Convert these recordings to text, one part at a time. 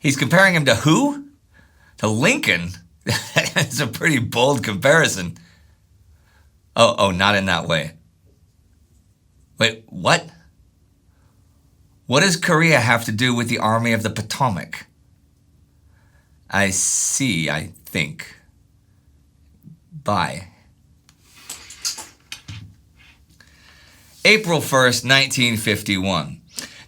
He's comparing him to who? To Lincoln? That's a pretty bold comparison. Oh, not in that way. Wait, what? What does Korea have to do with the Army of the Potomac? I see, I think. Bye. April 1st, 1951.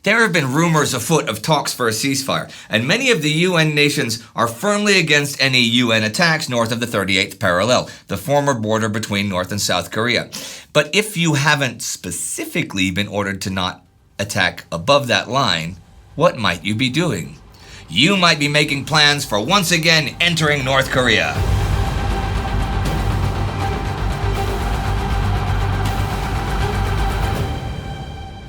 There have been rumors afoot of talks for a ceasefire, and many of the UN nations are firmly against any UN attacks north of the 38th parallel, the former border between North and South Korea. But if you haven't specifically been ordered to not attack above that line, what might you be doing? You might be making plans for once again entering North Korea.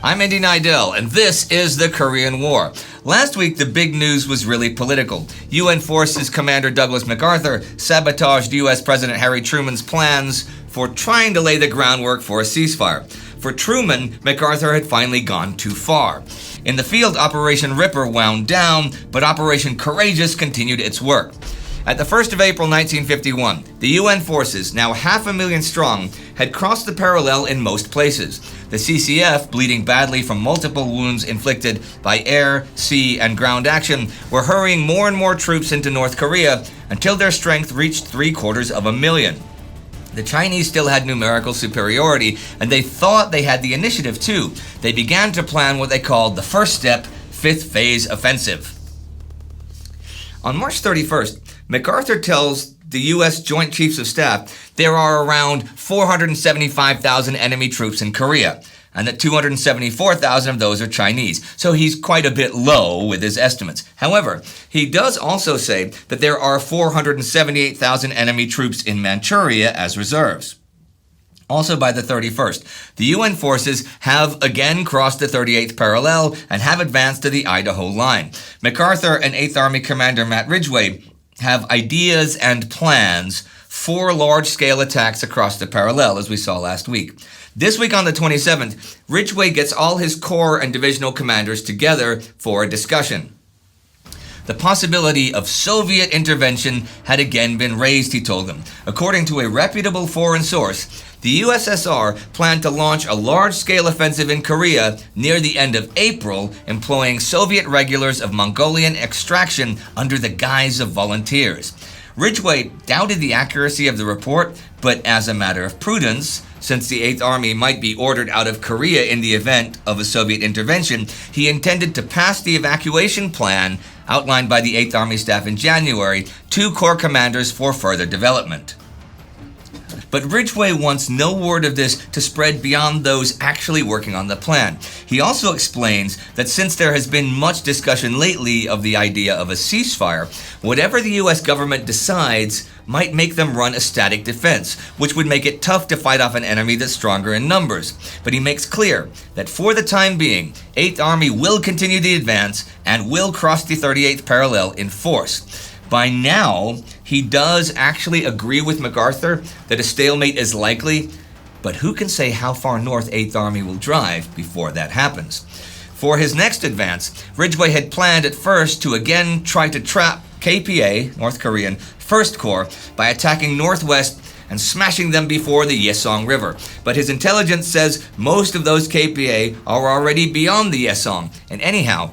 I'm Indy Neidell, and this is the Korean War. Last week, the big news was really political. UN Forces Commander Douglas MacArthur sabotaged U.S. President Harry Truman's plans for trying to lay the groundwork for a ceasefire. For Truman, MacArthur had finally gone too far. In the field, Operation Ripper wound down, but Operation Courageous continued its work. At the 1st of April 1951, the UN forces, now 500,000 strong, had crossed the parallel in most places. The CCF, bleeding badly from multiple wounds inflicted by air, sea, and ground action, were hurrying more and more troops into North Korea until their strength reached 750,000. The Chinese still had numerical superiority, and they thought they had the initiative too. They began to plan what they called the first step, fifth phase offensive. On March 31st, MacArthur tells the U.S. Joint Chiefs of Staff there are around 475,000 enemy troops in Korea, and that 274,000 of those are Chinese, so he's quite a bit low with his estimates. However, he does also say that there are 478,000 enemy troops in Manchuria as reserves. Also by the 31st, the UN forces have again crossed the 38th parallel and have advanced to the Idaho line. MacArthur and 8th Army Commander Matt Ridgway have ideas and plans for large-scale attacks across the parallel, as we saw last week. This week on the 27th, Ridgway gets all his corps and divisional commanders together for a discussion. The possibility of Soviet intervention had again been raised, he told them. According to a reputable foreign source, the USSR planned to launch a large-scale offensive in Korea near the end of April, employing Soviet regulars of Mongolian extraction under the guise of volunteers. Ridgway doubted the accuracy of the report, but as a matter of prudence, since the 8th Army might be ordered out of Korea in the event of a Soviet intervention, he intended to pass the evacuation plan outlined by the 8th Army staff in January to Corps commanders for further development. But Ridgway wants no word of this to spread beyond those actually working on the plan. He also explains that since there has been much discussion lately of the idea of a ceasefire, whatever the U.S. government decides might make them run a static defense, which would make it tough to fight off an enemy that's stronger in numbers. But he makes clear that for the time being, 8th Army will continue the advance and will cross the 38th parallel in force. By now, he does actually agree with MacArthur that a stalemate is likely, but who can say how far north 8th Army will drive before that happens? For his next advance, Ridgway had planned at first to again try to trap KPA, North Korean, 1st Corps, by attacking northwest and smashing them before the Yesong River. But his intelligence says most of those KPA are already beyond the Yesong, and anyhow,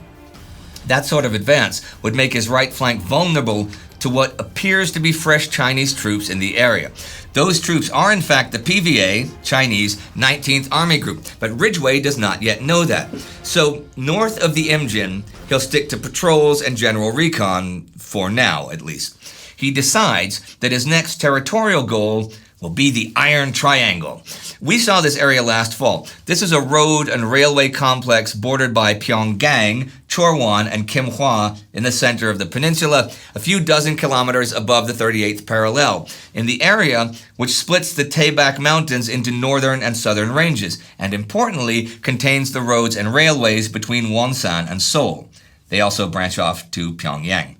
that sort of advance would make his right flank vulnerable to what appears to be fresh Chinese troops in the area. Those troops are in fact the PVA, Chinese 19th Army Group, but Ridgway does not yet know that. So north of the Imjin, he'll stick to patrols and general recon, for now at least. He decides that his next territorial goal will be the Iron Triangle. We saw this area last fall. This is a road and railway complex bordered by Pyongyang, Chorwan, and Kimhwa in the center of the peninsula, a few dozen kilometers above the 38th parallel, in the area which splits the Taebaek Mountains into northern and southern ranges, and importantly, contains the roads and railways between Wonsan and Seoul. They also branch off to Pyongyang.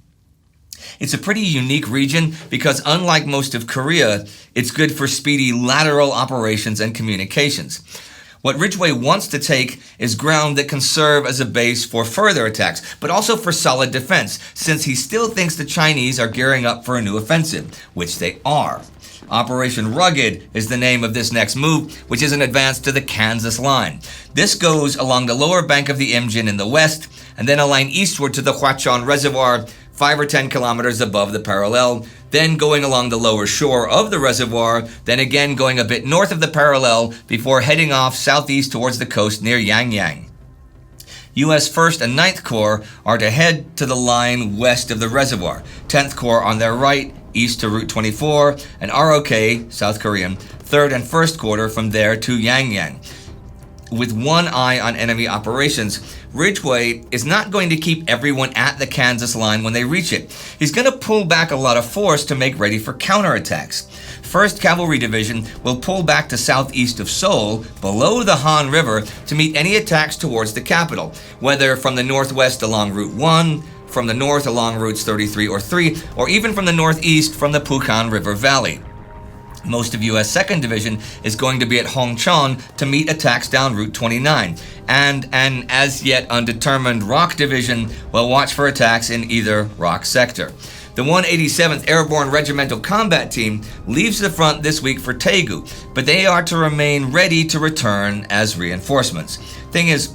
It's a pretty unique region because unlike most of Korea, it's good for speedy lateral operations and communications. What Ridgway wants to take is ground that can serve as a base for further attacks, but also for solid defense, since he still thinks the Chinese are gearing up for a new offensive, which they are. Operation Rugged is the name of this next move, which is an advance to the Kansas line. This goes along the lower bank of the Imjin in the west, and then a line eastward to the Huachon Reservoir, 5 or 10 kilometers above the parallel, then going along the lower shore of the reservoir, then again going a bit north of the parallel before heading off southeast towards the coast near Yangyang. U.S. 1st and 9th Corps are to head to the line west of the reservoir, 10th Corps on their right, east to Route 24, and ROK, South Korean, 3rd and 1st Quarter from there to Yangyang. With one eye on enemy operations, Ridgway is not going to keep everyone at the Kansas line when they reach it. He's going to pull back a lot of force to make ready for counterattacks. 1st Cavalry Division will pull back to southeast of Seoul, below the Han River, to meet any attacks towards the capital, whether from the northwest along Route 1, from the north along routes 33 or 3, or even from the northeast from the Pukhan River Valley. Most of U.S. 2nd Division is going to be at Hongcheon to meet attacks down Route 29, and an as yet undetermined ROK Division will watch for attacks in either ROK sector. The 187th Airborne Regimental Combat Team leaves the front this week for Taegu, but they are to remain ready to return as reinforcements. Thing is,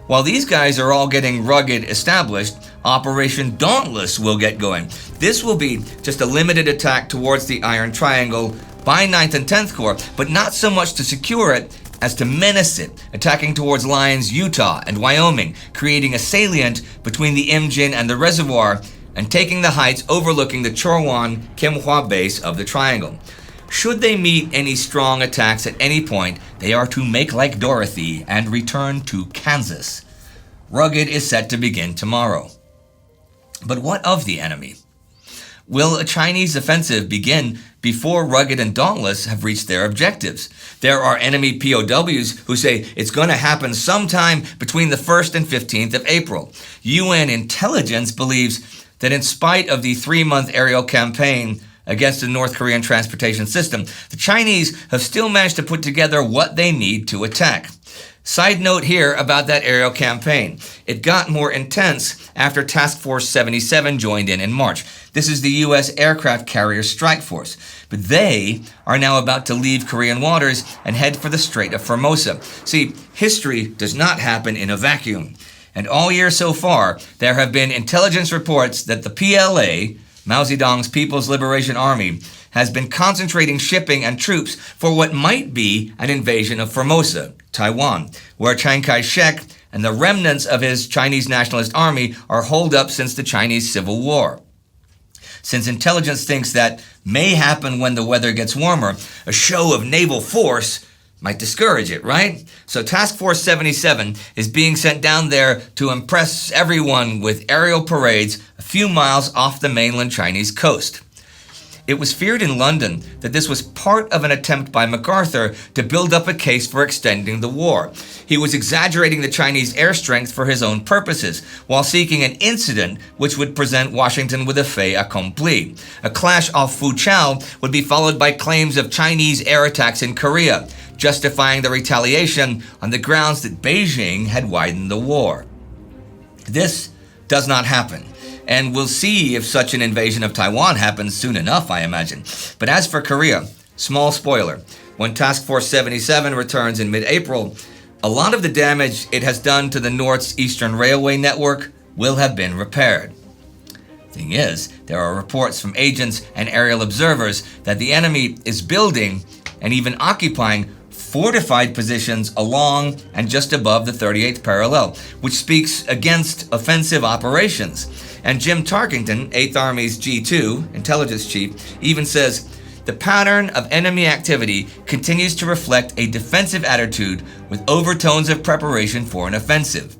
while these guys are all getting rugged established, Operation Dauntless will get going. This will be just a limited attack towards the Iron Triangle by 9th and 10th Corps, but not so much to secure it as to menace it, attacking towards lines Utah and Wyoming, creating a salient between the Imjin and the reservoir, and taking the heights overlooking the Chorwan-Kimhwa base of the triangle. Should they meet any strong attacks at any point, they are to make like Dorothy and return to Kansas. Rugged is set to begin tomorrow. But what of the enemy? Will a Chinese offensive begin before Rugged and Dauntless have reached their objectives? There are enemy POWs who say it's going to happen sometime between the 1st and 15th of April. UN intelligence believes that in spite of the 3-month aerial campaign against the North Korean transportation system, the Chinese have still managed to put together what they need to attack. Side note here about that aerial campaign. It got more intense after Task Force 77 joined in March. This is the U.S. aircraft carrier strike force. But they are now about to leave Korean waters and head for the Strait of Formosa. See, history does not happen in a vacuum. And all year so far, there have been intelligence reports that the PLA, Mao Zedong's People's Liberation Army, has been concentrating shipping and troops for what might be an invasion of Formosa, Taiwan, where Chiang Kai-shek and the remnants of his Chinese Nationalist Army are holed up since the Chinese Civil War. Since intelligence thinks that may happen when the weather gets warmer, a show of naval force might discourage it, right? So Task Force 77 is being sent down there to impress everyone with aerial parades a few miles off the mainland Chinese coast. It was feared in London that this was part of an attempt by MacArthur to build up a case for extending the war. He was exaggerating the Chinese air strength for his own purposes, while seeking an incident which would present Washington with a fait accompli. A clash off Foochow would be followed by claims of Chinese air attacks in Korea, justifying the retaliation on the grounds that Beijing had widened the war. This does not happen. And we'll see if such an invasion of Taiwan happens soon enough, I imagine. But as for Korea, small spoiler, when Task Force 77 returns in mid-April, a lot of the damage it has done to the North's Eastern Railway network will have been repaired. Thing is, there are reports from agents and aerial observers that the enemy is building and even occupying fortified positions along and just above the 38th parallel, which speaks against offensive operations. And Jim Tarkington, 8th Army's G2 intelligence chief, even says, the pattern of enemy activity continues to reflect a defensive attitude with overtones of preparation for an offensive.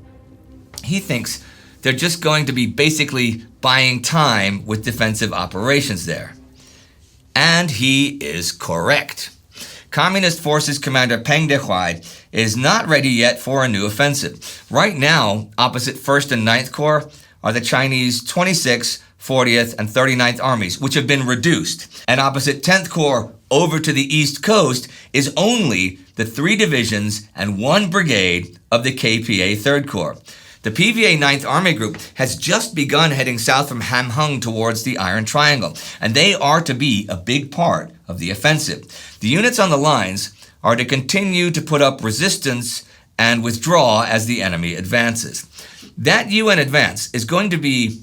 He thinks they're just going to be basically buying time with defensive operations there. And he is correct. Communist Forces Commander Peng Dehuai is not ready yet for a new offensive. Right now, opposite 1st and 9th Corps are the Chinese 26th, 40th, and 39th Armies, which have been reduced. And opposite 10th Corps, over to the East Coast is only the 3 divisions and 1 brigade of the KPA 3rd Corps. The PVA 9th Army Group has just begun heading south from Hamhung towards the Iron Triangle, and they are to be a big part of the offensive. The units on the lines are to continue to put up resistance and withdraw as the enemy advances. That UN advance is going to be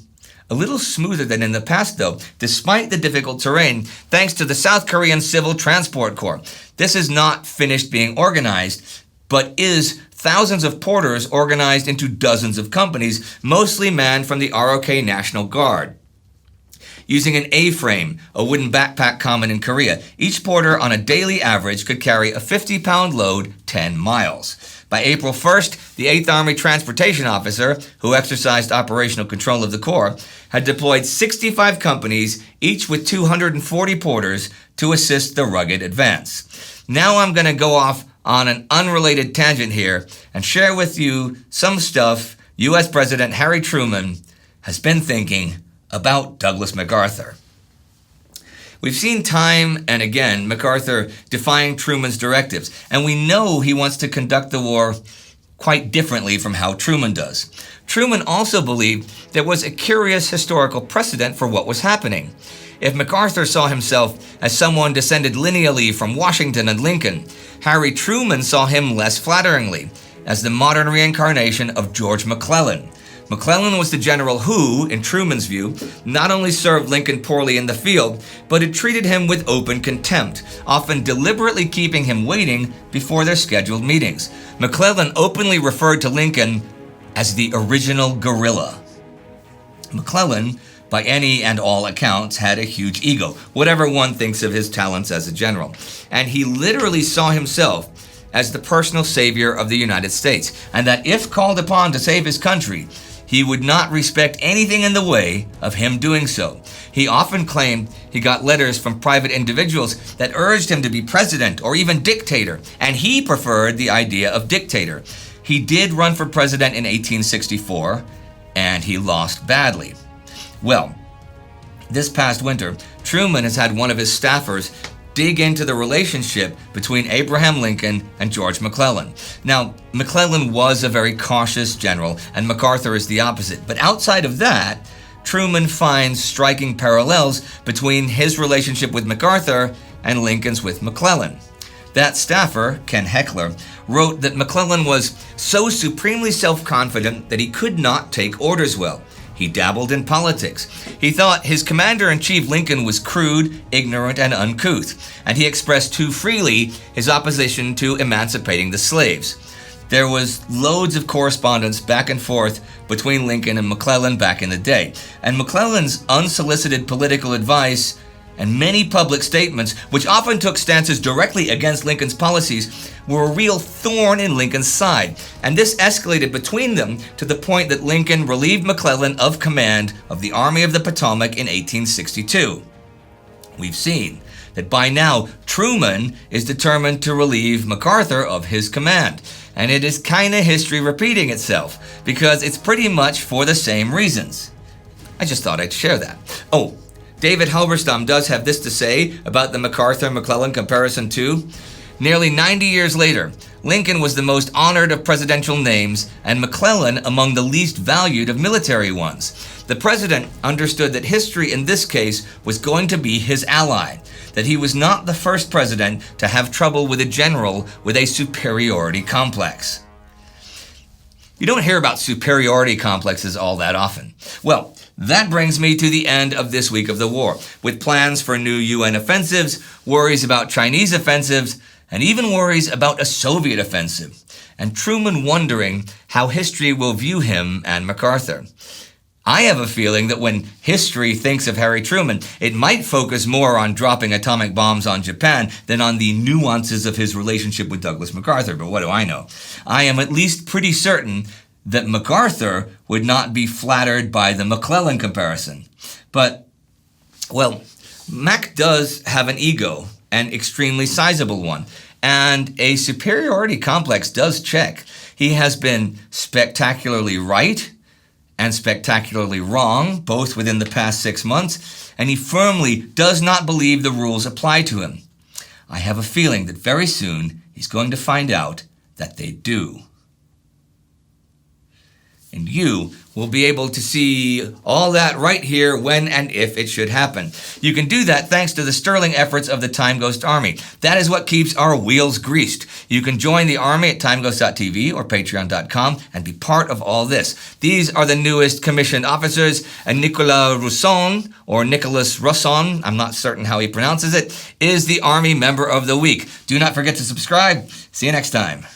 a little smoother than in the past, though, despite the difficult terrain, thanks to the South Korean Civil Transport Corps. This is not finished being organized, but is thousands of porters organized into dozens of companies, mostly manned from the ROK National Guard. Using an A-frame, a wooden backpack common in Korea, each porter on a daily average could carry a 50-pound load 10 miles. By April 1st, the 8th Army Transportation Officer, who exercised operational control of the Corps, had deployed 65 companies, each with 240 porters, to assist the rugged advance. Now I'm going to go off on an unrelated tangent here and share with you some stuff U.S. President Harry Truman has been thinking about Douglas MacArthur. We've seen time and again MacArthur defying Truman's directives, and we know he wants to conduct the war quite differently from how Truman does. Truman also believed there was a curious historical precedent for what was happening. If MacArthur saw himself as someone descended lineally from Washington and Lincoln, Harry Truman saw him less flatteringly, as the modern reincarnation of George McClellan. McClellan was the general who, in Truman's view, not only served Lincoln poorly in the field, but had treated him with open contempt, often deliberately keeping him waiting before their scheduled meetings. McClellan openly referred to Lincoln as the original guerrilla. McClellan, by any and all accounts, had a huge ego, whatever one thinks of his talents as a general. And he literally saw himself as the personal savior of the United States, and that if called upon to save his country, he would not respect anything in the way of him doing so. He often claimed he got letters from private individuals that urged him to be president or even dictator, and he preferred the idea of dictator. He did run for president in 1864, and he lost badly. Well, this past winter, Truman has had one of his staffers dig into the relationship between Abraham Lincoln and George McClellan. Now, McClellan was a very cautious general, and MacArthur is the opposite. But outside of that, Truman finds striking parallels between his relationship with MacArthur and Lincoln's with McClellan. That staffer, Ken Heckler, wrote that McClellan was so supremely self-confident that he could not take orders well. He dabbled in politics. He thought his commander-in-chief Lincoln was crude, ignorant, and uncouth, and he expressed too freely his opposition to emancipating the slaves. There was loads of correspondence back and forth between Lincoln and McClellan back in the day, and McClellan's unsolicited political advice and many public statements, which often took stances directly against Lincoln's policies, were a real thorn in Lincoln's side. And this escalated between them to the point that Lincoln relieved McClellan of command of the Army of the Potomac in 1862. We've seen that by now Truman is determined to relieve MacArthur of his command. And it is kind of history repeating itself, because it's pretty much for the same reasons. I just thought I'd share that. Oh, David Halberstam does have this to say about the MacArthur-McClellan comparison too. Nearly 90 years later, Lincoln was the most honored of presidential names and McClellan among the least valued of military ones. The president understood that history in this case was going to be his ally, that he was not the first president to have trouble with a general with a superiority complex. You don't hear about superiority complexes all that often. Well, that brings me to the end of this week of the war, with plans for new UN offensives, worries about Chinese offensives, and even worries about a Soviet offensive, and Truman wondering how history will view him and MacArthur. I have a feeling that when history thinks of Harry Truman, it might focus more on dropping atomic bombs on Japan than on the nuances of his relationship with Douglas MacArthur, but what do I know? I am at least pretty certain that MacArthur would not be flattered by the McClellan comparison. But, well, Mac does have an ego, an extremely sizable one, and a superiority complex does check. He has been spectacularly right and spectacularly wrong, both within the past 6 months, and he firmly does not believe the rules apply to him. I have a feeling that very soon he's going to find out that they do. And you will be able to see all that right here when and if it should happen. You can do that thanks to the sterling efforts of the Time Ghost Army. That is what keeps our wheels greased. You can join the army at timeghost.tv or patreon.com and be part of all this. These are the newest commissioned officers, and Nicolas Rousson, or Nicholas Rousson, I'm not certain how he pronounces it, is the Army Member of the Week. Do not forget to subscribe. See you next time.